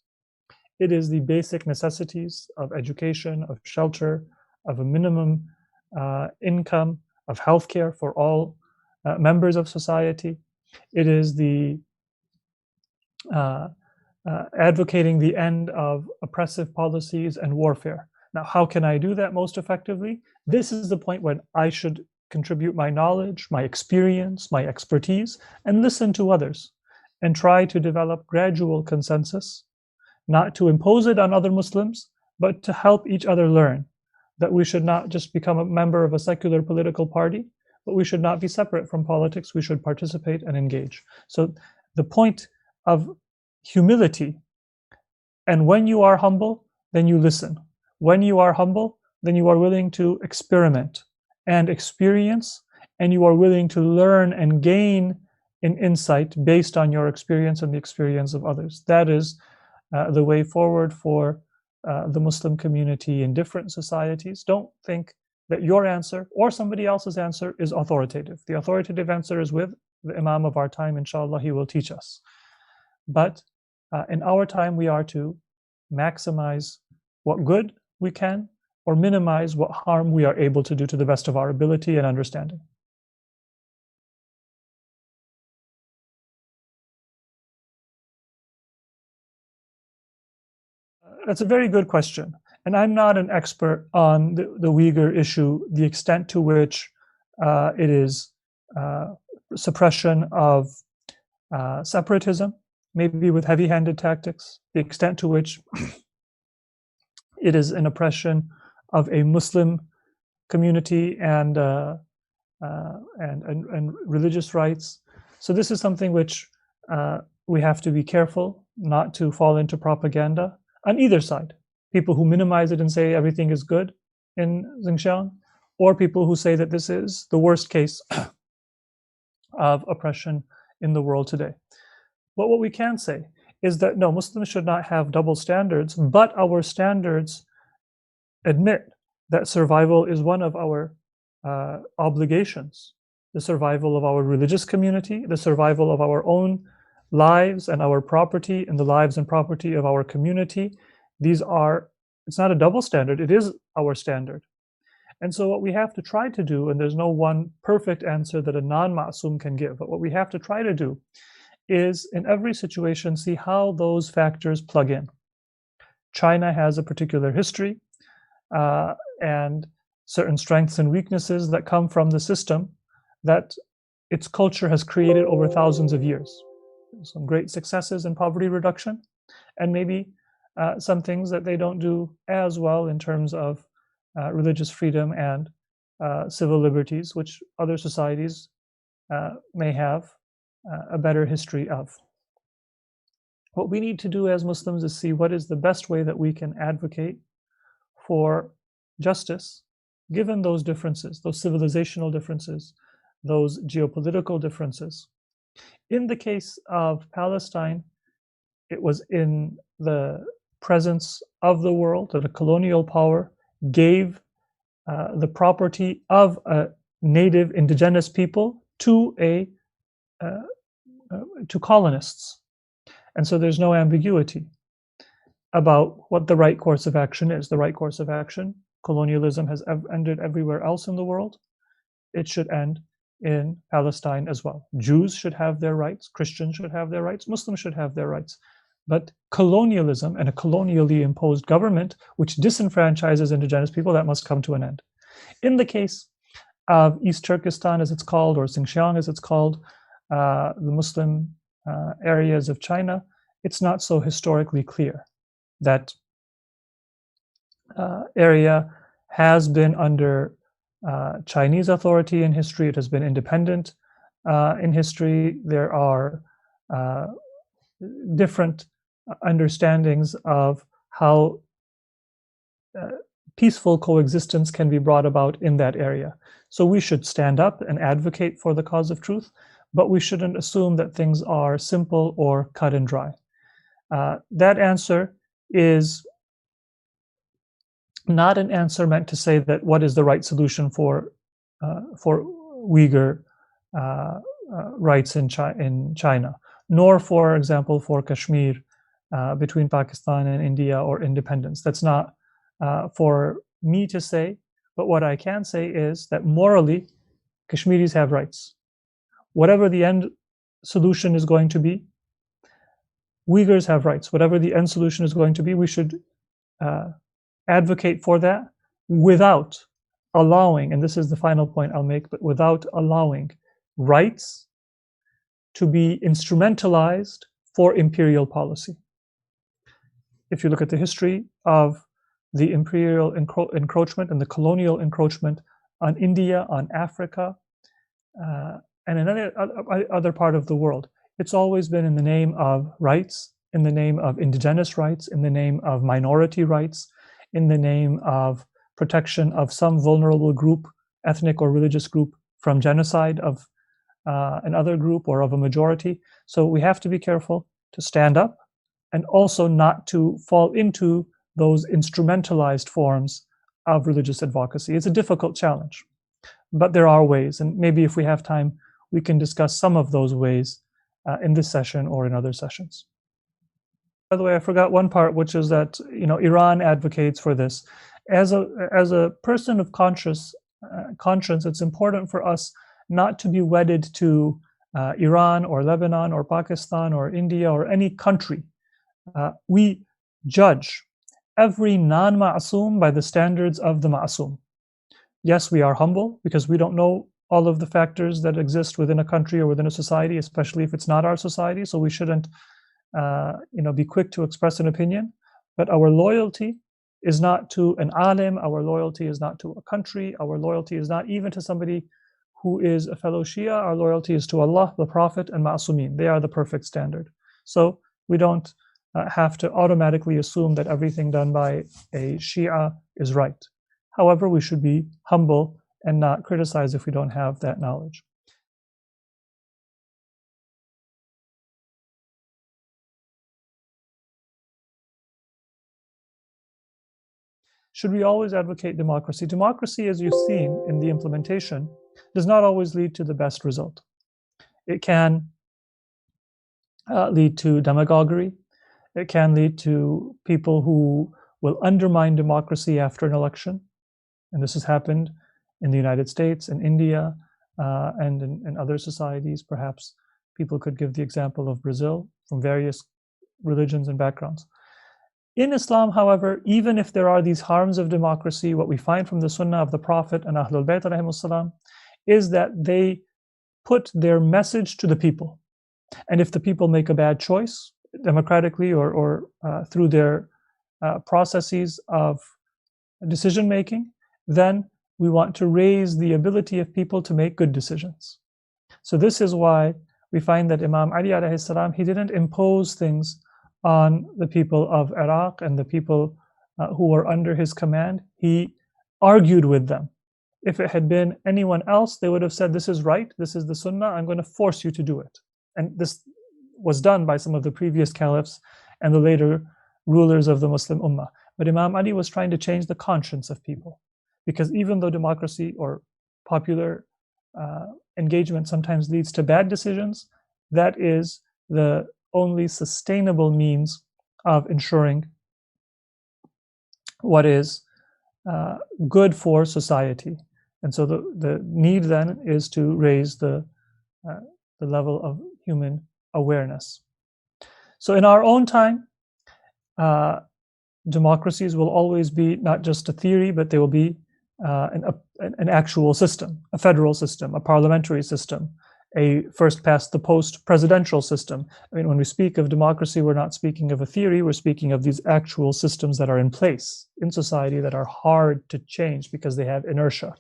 It is the basic necessities of education, of shelter, of a minimum income, of healthcare for all members of society. It is the advocating the end of oppressive policies and warfare. Now, how can I do that most effectively? This is the point when I should contribute my knowledge, my experience, my expertise, and listen to others and try to develop gradual consensus, not to impose it on other Muslims, but to help each other learn that we should not just become a member of a secular political party, but we should not be separate from politics. We should participate and engage. So the point of humility, and when you are humble, then you listen. When you are humble, then you are willing to experiment and experience, and you are willing to learn and gain an insight based on your experience and the experience of others. That is the way forward for the Muslim community in different societies. Don't think that your answer or somebody else's answer is authoritative. The authoritative answer is with the Imam of our time. Inshallah, he will teach us. But in our time, we are to maximize what good we can or minimize what harm we are able to do to the best of our ability and understanding. That's a very good question. And I'm not an expert on the Uyghur issue, the extent to which it is suppression of separatism, maybe with heavy-handed tactics, the extent to which it is an oppression of a Muslim community and religious rights. So this is something which we have to be careful not to fall into propaganda on either side. People who minimize it and say everything is good in Xinjiang, or people who say that this is the worst case of oppression in the world today. But what we can say is that no, Muslims should not have double standards, but our standards admit that survival is one of our obligations. The survival of our religious community, the survival of our own lives and our property, and the lives and property of our community. These are, it's not a double standard, it is our standard. And so what we have to try to do, and there's no one perfect answer that a non-ma'sum can give, but what we have to try to do is in every situation see how those factors plug in. China has a particular history and certain strengths and weaknesses that come from the system that its culture has created over thousands of years. some great successes in poverty reduction, and maybe some things that they don't do as well in terms of religious freedom and civil liberties, which other societies may have a better history of. What we need to do as Muslims is see what is the best way that we can advocate for justice, given those differences, those civilizational differences, those geopolitical differences. In the case of Palestine, it was in the presence of the world that a colonial power gave the property of a native indigenous people to colonists. And so there's no ambiguity about what the right course of action is. The right course of action, colonialism has ended everywhere else in the world. It should end in Palestine as well. Jews should have their rights, Christians should have their rights, Muslims should have their rights. But colonialism and a colonially imposed government which disenfranchises indigenous people, that must come to an end. In the case of East Turkestan, as it's called, or Xinjiang, as it's called, the Muslim areas of China, it's not so historically clear. That area has been under Chinese authority in history. It has been independent in history. There are different understandings of how peaceful coexistence can be brought about in that area. So we should stand up and advocate for the cause of truth, but we shouldn't assume that things are simple or cut and dry. That answer is not an answer meant to say that what is the right solution for Uyghur rights in China, nor, for example, for Kashmir between Pakistan and India or independence. That's not for me to say, but what I can say is that morally, Kashmiris have rights. Whatever the end solution is going to be, Uyghurs have rights. Whatever the end solution is going to be, we should advocate for that without allowing, and this is the final point I'll make, but without allowing rights to be instrumentalized for imperial policy. If you look at the history of the imperial encroachment and the colonial encroachment on India, on Africa, and in any other part of the world, it's always been in the name of rights, in the name of indigenous rights, in the name of minority rights, in the name of protection of some vulnerable group, ethnic or religious group, from genocide of another group or of a majority. So we have to be careful to stand up and also not to fall into those instrumentalized forms of religious advocacy. It's a difficult challenge, but there are ways, and maybe if we have time, we can discuss some of those ways in this session or in other sessions. By the way, I forgot one part, which is that Iran advocates for this. As a person of conscience, it's important for us not to be wedded to Iran or Lebanon or Pakistan or India or any country. We judge every non-ma'asum by the standards of the ma'asum. Yes, we are humble because we don't know all of the factors that exist within a country or within a society, especially if it's not our society. So we shouldn't be quick to express an opinion. But our loyalty is not to an alim, our loyalty is not to a country, our loyalty is not even to somebody who is a fellow Shia. Our loyalty is to Allah, the Prophet, and Ma'asumin. They are the perfect standard. So we don't have to automatically assume that everything done by a Shia is right. However, we should be humble and not criticize if we don't have that knowledge. Should we always advocate democracy? Democracy, as you've seen in the implementation, does not always lead to the best result. It can lead to demagoguery. It can lead to people who will undermine democracy after an election. And this has happened in the United States, in India, and in other societies. Perhaps people could give the example of Brazil from various religions and backgrounds. In Islam, however, even if there are these harms of democracy, what we find from the Sunnah of the Prophet and Ahlul Bayt alayhimus salam is that they put their message to the people. And if the people make a bad choice, democratically or through their processes of decision making, then we want to raise the ability of people to make good decisions. So this is why we find that Imam Ali alayhi salam, he didn't impose things on the people of Iraq and the people who were under his command. He argued with them. If it had been anyone else, they would have said, this is right, this is the sunnah, I'm going to force you to do it. And this was done by some of the previous caliphs and the later rulers of the Muslim Ummah. But Imam Ali was trying to change the conscience of people. Because even though democracy or popular engagement sometimes leads to bad decisions, that is the only sustainable means of ensuring what is good for society. And so the need then is to raise the level of human awareness. So in our own time, democracies will always be not just a theory, but they will be an actual system, a federal system, a parliamentary system, a first past the post presidential system. I mean, when we speak of democracy, we're not speaking of a theory, we're speaking of these actual systems that are in place in society that are hard to change because they have inertia.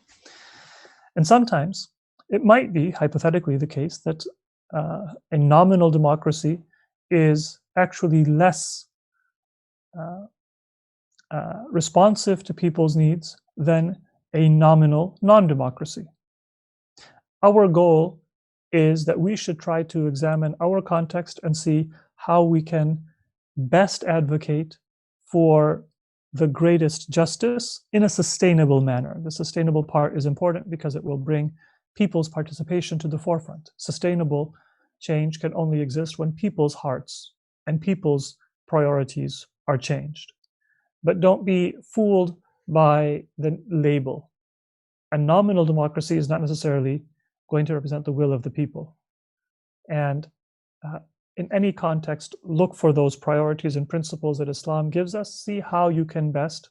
And sometimes it might be hypothetically the case that a nominal democracy is actually less responsive to people's needs than a nominal non-democracy. Our goal is that we should try to examine our context and see how we can best advocate for the greatest justice in a sustainable manner. The sustainable part is important because it will bring people's participation to the forefront. Sustainable change can only exist when people's hearts and people's priorities are changed. But don't be fooled by the label. A nominal democracy is not necessarily going to represent the will of the people. And in any context, look for those priorities and principles that Islam gives us. See how you can best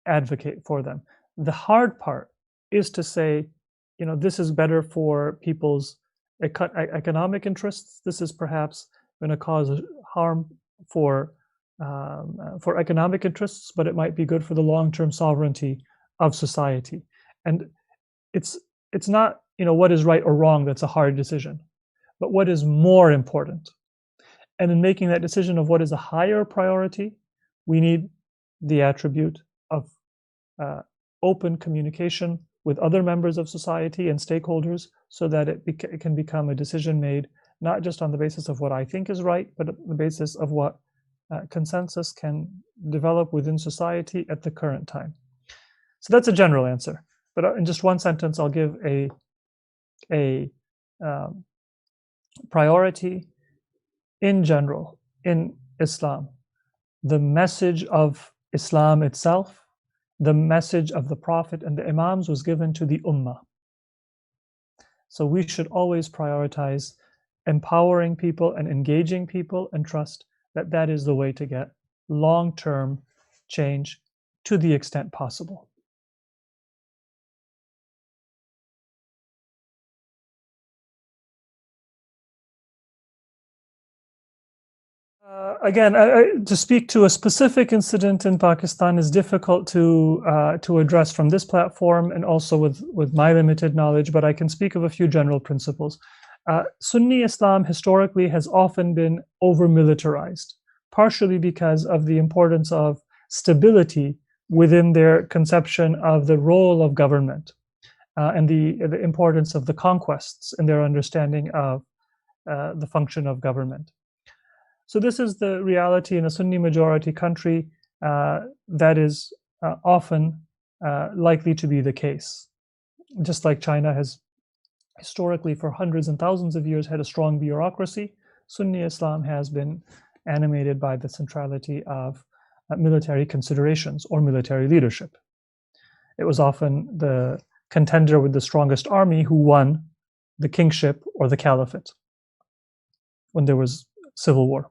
advocate for them. The hard part is to say, you know, this is better for people's economic interests. This is perhaps going to cause harm for economic interests, but it might be good for the long-term sovereignty of society. And it's not, you know, what is right or wrong that's a hard decision, but what is more important. And in making that decision of what is a higher priority, we need the attribute of open communication with other members of society and stakeholders so that it can become a decision made not just on the basis of what I think is right, but on the basis of what consensus can develop within society at the current time. So that's a general answer. But in just one sentence, I'll give a priority in general in Islam. The message of Islam itself, the message of the Prophet and the Imams was given to the Ummah. So we should always prioritize empowering people and engaging people and trust that that is the way to get long-term change to the extent possible. Again, to speak to a specific incident in Pakistan is difficult to address from this platform and also with my limited knowledge, but I can speak of a few general principles. Sunni Islam historically has often been over-militarized, partially because of the importance of stability within their conception of the role of government and the importance of the conquests in their understanding of the function of government. So this is the reality in a Sunni majority country that is often likely to be the case. Just like China has historically for hundreds and thousands of years had a strong bureaucracy, Sunni Islam has been animated by the centrality of military considerations or military leadership. It was often the contender with the strongest army who won the kingship or the caliphate when there was civil war.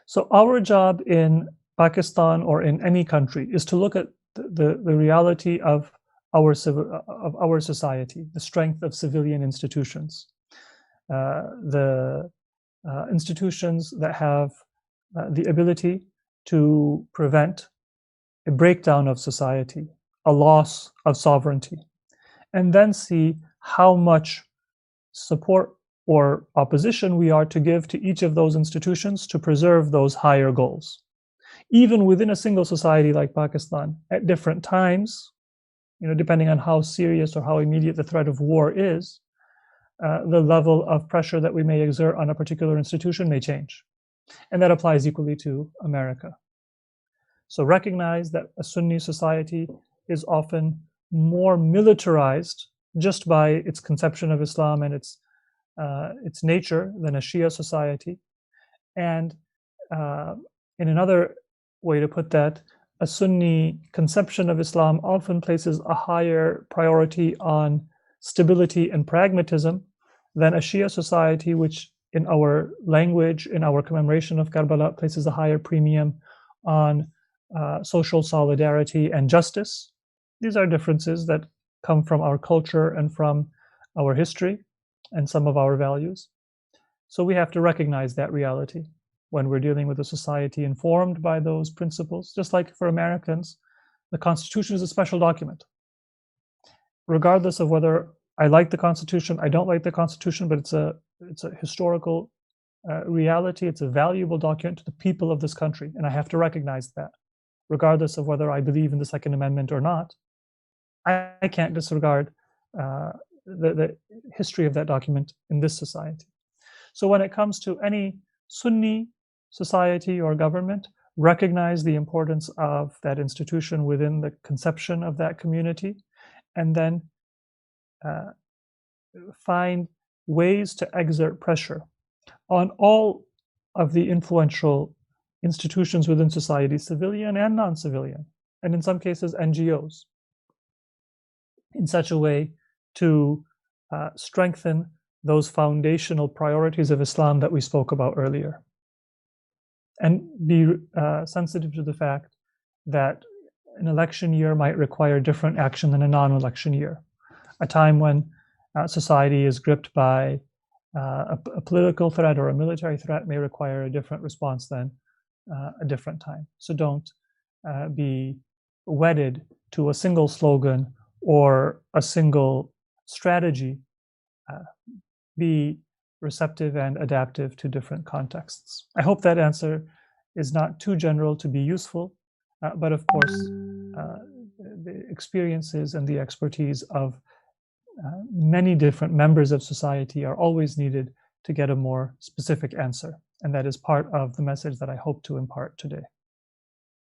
So our job in Pakistan or in any country is to look at the reality of our society, the strength of civilian institutions. the institutions that have the ability to prevent a breakdown of society, a loss of sovereignty, and then see how much support or opposition we are to give to each of those institutions to preserve those higher goals. Even within a single society like Pakistan, at different times, depending on how serious or how immediate the threat of war is, the level of pressure that we may exert on a particular institution may change. And that applies equally to America. So recognize that a Sunni society is often more militarized just by its conception of Islam and its nature than a Shia society. And in another way to put that, a Sunni conception of Islam often places a higher priority on stability and pragmatism than a Shia society, which in our language, in our commemoration of Karbala, places a higher premium on social solidarity and justice. These are differences that come from our culture and from our history and some of our values. So we have to recognize that reality when we're dealing with a society informed by those principles. Just like for Americans, the Constitution is a special document. Regardless of whether I like the Constitution, I don't like the Constitution, but it's a historical reality. It's a valuable document to the people of this country, and I have to recognize that. Regardless of whether I believe in the Second Amendment or not, I can't disregard the history of that document in this society. So when it comes to any Sunni society or government, recognize the importance of that institution within the conception of that community, and then find ways to exert pressure on all of the influential institutions within society, civilian and non-civilian, and in some cases NGOs, in such a way to strengthen those foundational priorities of Islam that we spoke about earlier. And be sensitive to the fact that an election year might require different action than a non-election year. A time when society is gripped by a political threat or a military threat may require a different response than a different time. So don't be wedded to a single slogan or a single strategy. Be receptive and adaptive to different contexts. I hope that answer is not too general to be useful, but of course, the experiences and the expertise of many different members of society are always needed to get a more specific answer. And that is part of the message that I hope to impart today.